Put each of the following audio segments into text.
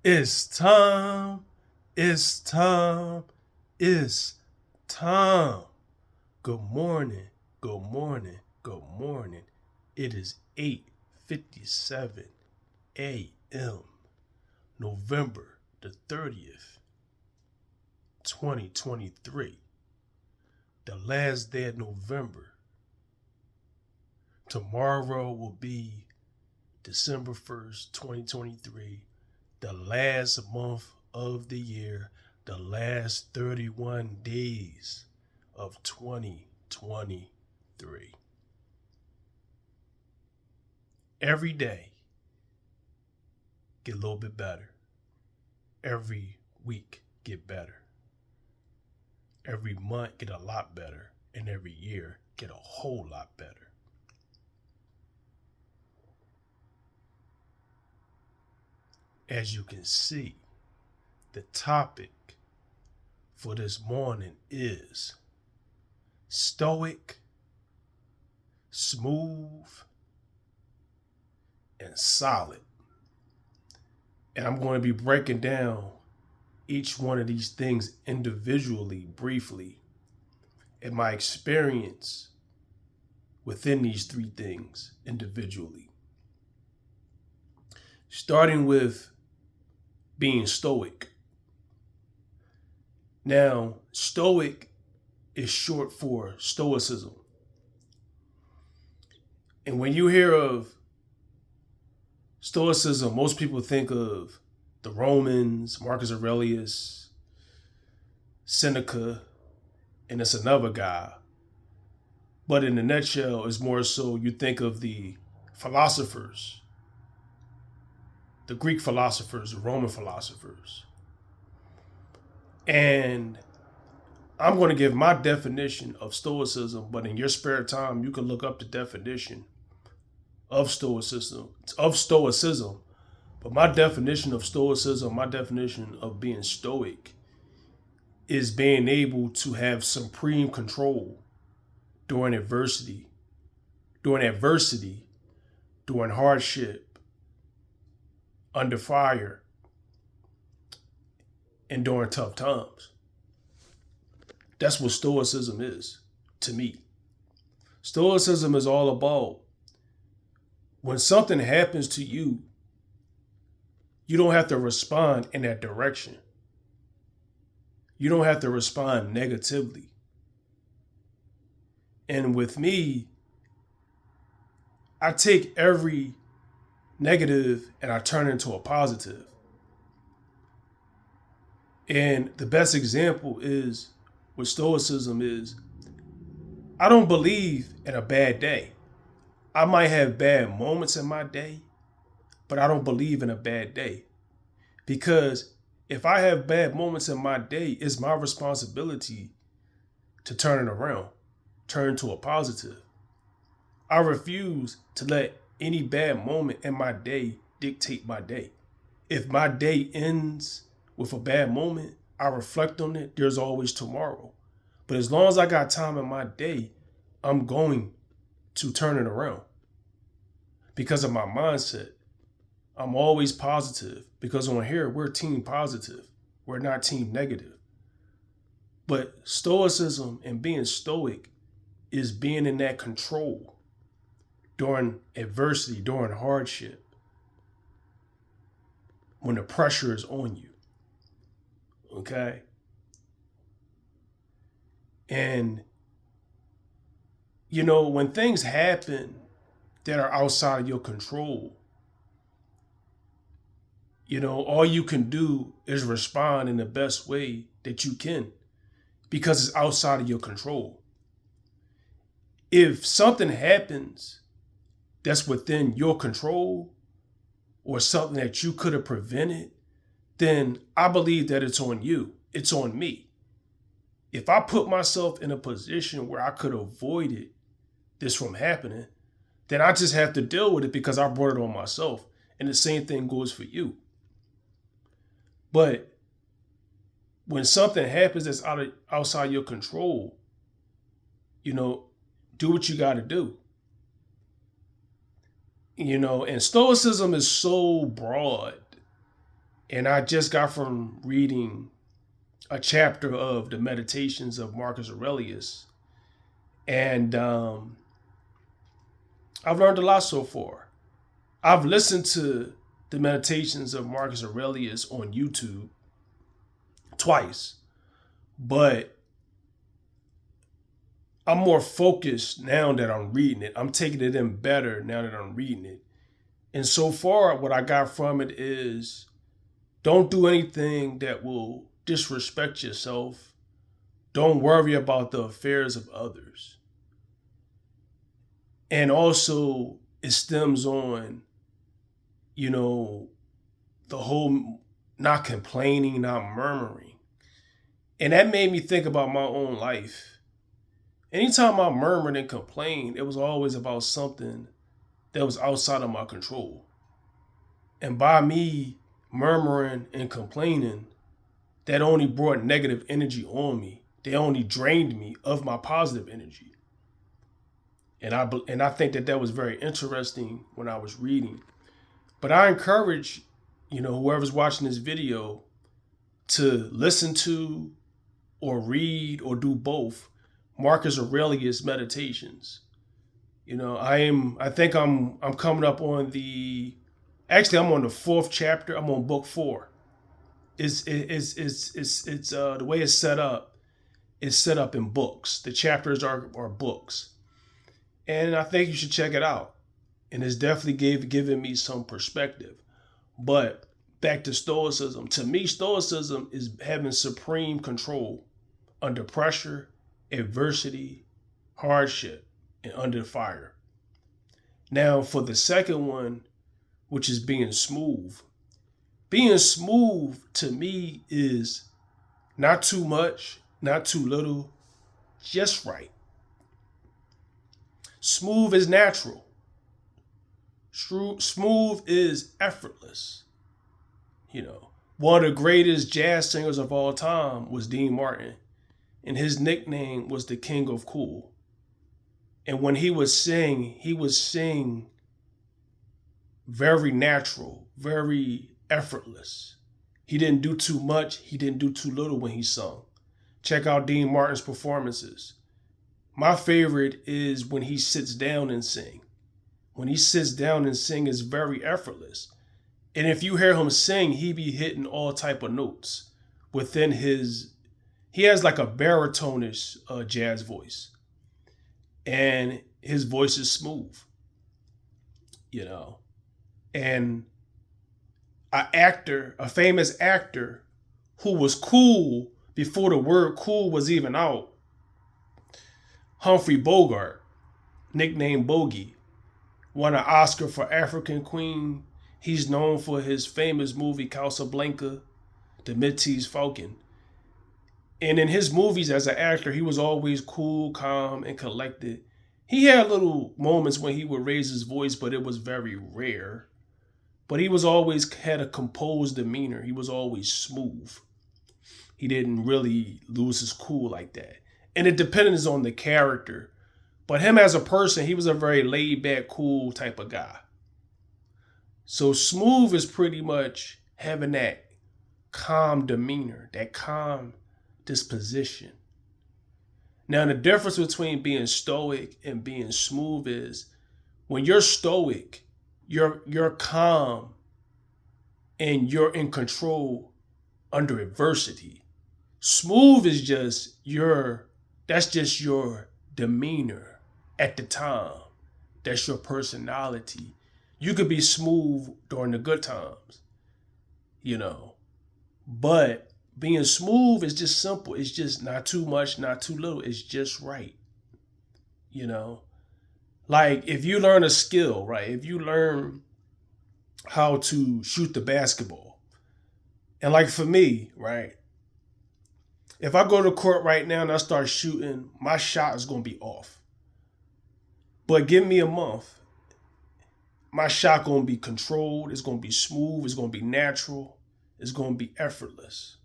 It's time. It's time. It's time. Good morning. Good morning. Good morning. It is 8:57 a.m. November the 30th, 2023. The last day of November. Tomorrow will be December 1st, 2023. The last month of the year, the last 31 days of 2023. Every day, get a little bit better. Every week, get better. Every month, get a lot better. And every year, get a whole lot better. As you can see, the topic for this morning is Stoic, smooth, and solid. And I'm going to be breaking down each one of these things individually, briefly, and my experience within these three things individually. Starting with being stoic. Now, stoic is short for stoicism. And when you hear of stoicism, most people think of the Romans, Marcus Aurelius, Seneca, and it's another guy. But in a nutshell, it's more so you think of the philosophers, the Greek philosophers, the Roman philosophers. And I'm going to give my definition of stoicism, but in your spare time, you can look up the definition of stoicism. But my definition of stoicism, my definition of being stoic is being able to have supreme control during adversity, during hardship, under fire, and during tough times. That's what stoicism is to me. Stoicism is all about when something happens to you, you don't have to respond in that direction. You don't have to respond negatively. And with me, I take every negative and I turn it into a positive. And the best example is with stoicism is I don't believe in a bad day. I might have bad moments in my day, but I don't believe in a bad day. Because if I have bad moments in my day, it's my responsibility to turn it around, turn to a positive. I refuse to let any bad moment in my day dictate my day. If my day ends with a bad moment, I reflect on it, there's always tomorrow. But as long as I got time in my day, I'm going to turn it around because of my mindset. I'm always positive because on here, we're team positive. We're not team negative. But stoicism and being stoic is being in that control during adversity, during hardship, when the pressure is on you. Okay? And, when things happen that are outside of your control, all you can do is respond in the best way that you can because it's outside of your control. If something happens that's within your control or something that you could have prevented, then I believe that it's on you. It's on me. If I put myself in a position where I could have avoided this from happening, then I just have to deal with it because I brought it on myself. And the same thing goes for you. But when something happens that's outside your control, do what you got to do. And stoicism is so broad And I just got from reading a chapter of the Meditations of Marcus Aurelius. And I've learned a lot so far. I've listened to the Meditations of Marcus Aurelius on YouTube twice, but I'm more focused now that I'm reading it. I'm taking it in better now that I'm reading it. And so far, what I got from it is don't do anything that will disrespect yourself. Don't worry about the affairs of others. And also, it stems on, you know, the whole not complaining, not murmuring. And that made me think about my own life. Anytime I murmured and complained, it was always about something that was outside of my control. And by me murmuring and complaining, that only brought negative energy on me. They only drained me of my positive energy. And I think that was very interesting when I was reading. But I encourage, whoever's watching this video to listen to or read or do both Marcus Aurelius meditations. I think I'm coming up on I'm on the fourth chapter. I'm on book 4. It's the way it's set up. It's set up in books. The chapters are books, and I think you should check it out. And it's definitely given me some perspective. But back to Stoicism. To me, Stoicism is having supreme control under pressure, adversity, hardship, and under fire. Now, for the second one, which is being smooth. Being smooth to me is not too much, not too little, just right. Smooth is natural. Smooth is effortless. One of the greatest jazz singers of all time was Dean Martin, and his nickname was the King of Cool. And when he would sing very natural, very effortless. He didn't do too much. He didn't do too little when he sung. Check out Dean Martin's performances. My favorite is when he sits down and sing. When he sits down and sing, it's very effortless. And if you hear him sing, he be hitting all type of notes within he has like a baritonish jazz voice. And his voice is smooth, And a famous actor who was cool before the word cool was even out, Humphrey Bogart, nicknamed Bogey, won an Oscar for African Queen. He's known for his famous movie Casablanca, The Maltese Falcon. And in his movies as an actor, he was always cool, calm, and collected. He had little moments when he would raise his voice, but it was very rare. But he was always had a composed demeanor. He was always smooth. He didn't really lose his cool like that. And it depends on the character. But him as a person, he was a very laid back, cool type of guy. So smooth is pretty much having that calm demeanor, that calm disposition. Now, the difference between being stoic and being smooth is when you're stoic, you're calm and you're in control under adversity. Smooth is just that's just your demeanor at the time. That's your personality. You could be smooth during the good times, But being smooth is just simple. It's just not too much, not too little. It's just right. Like if you learn a skill, right? If you learn how to shoot the basketball, and like for me, right? If I go to court right now and I start shooting, my shot is going to be off. But give me a month, my shot going to be controlled. It's going to be smooth. It's going to be natural. It's going to be effortless.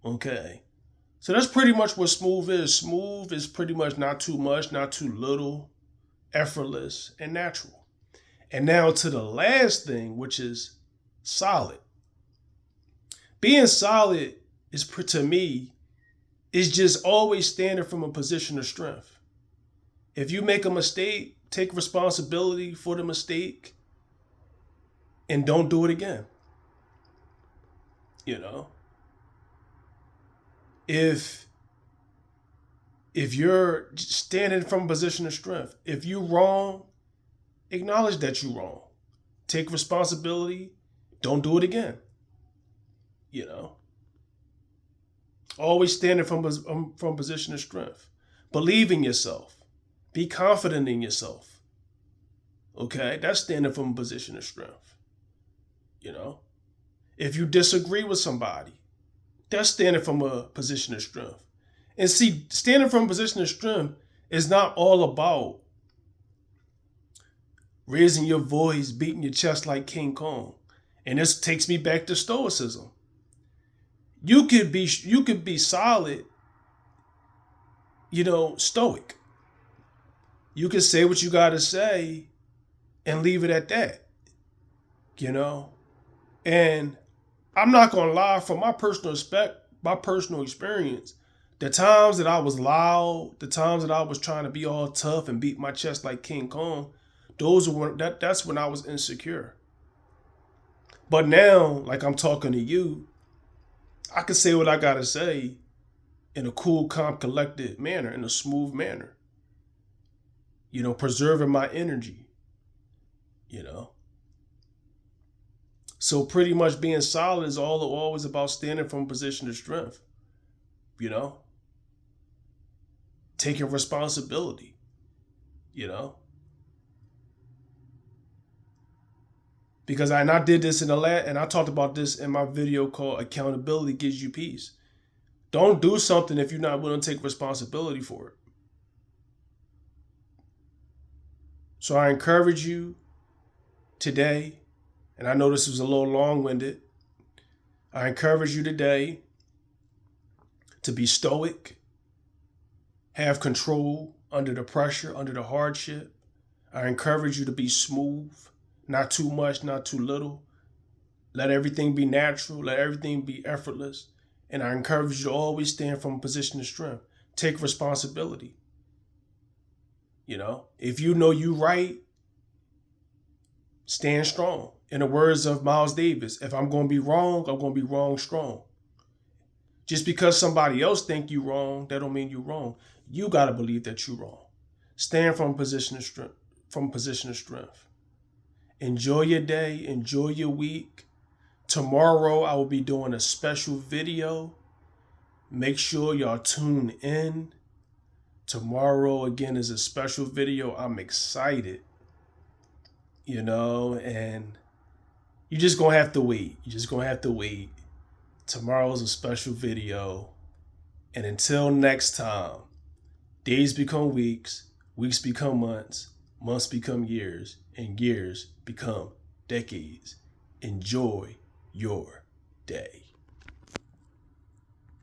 Okay. So that's pretty much what smooth is. Smooth is pretty much not too much, not too little, effortless, and natural. And now to the last thing, which is solid. Being solid is, to me, is just always standing from a position of strength. If you make a mistake, take responsibility for the mistake and don't do it again. You know, if you're standing from a position of strength, if you're wrong, acknowledge that you're wrong. Take responsibility. Don't do it again. You know, always standing from a position of strength. Believe in yourself. Be confident in yourself. Okay, that's standing from a position of strength. You know, if you disagree with somebody, that's standing from a position of strength. And see, standing from a position of strength is not all about raising your voice, beating your chest like King Kong. And this takes me back to Stoicism. You could be solid, stoic. You can say what you got to say and leave it at that. And I'm not going to lie, from my personal experience, the times that I was loud, the times that I was trying to be all tough and beat my chest like King Kong, that's when I was insecure. But now, like I'm talking to you, I can say what I got to say in a cool, calm, collected manner, in a smooth manner. Preserving my energy, So pretty much being solid is always about standing from a position of strength, taking responsibility, Because I did this and I talked about this in my video called Accountability Gives You Peace. Don't do something if you're not willing to take responsibility for it. So I encourage you today, and I know this was a little long-winded, I encourage you today to be stoic, have control under the pressure, under the hardship. I encourage you to be smooth, not too much, not too little. Let everything be natural, let everything be effortless. And I encourage you to always stand from a position of strength. Take responsibility. If you know you right, stand strong. In the words of Miles Davis, if I'm going to be wrong, I'm going to be wrong strong. Just because somebody else think you wrong, that don't mean you're wrong. You got to believe that you're wrong. Stand from a position of strength. Enjoy your day. Enjoy your week. Tomorrow, I will be doing a special video. Make sure y'all tune in. Tomorrow, again, is a special video. I'm excited, and you're just going to have to wait. Tomorrow's a special video. And until next time, days become weeks, weeks become months, months become years, and years become decades. Enjoy your day.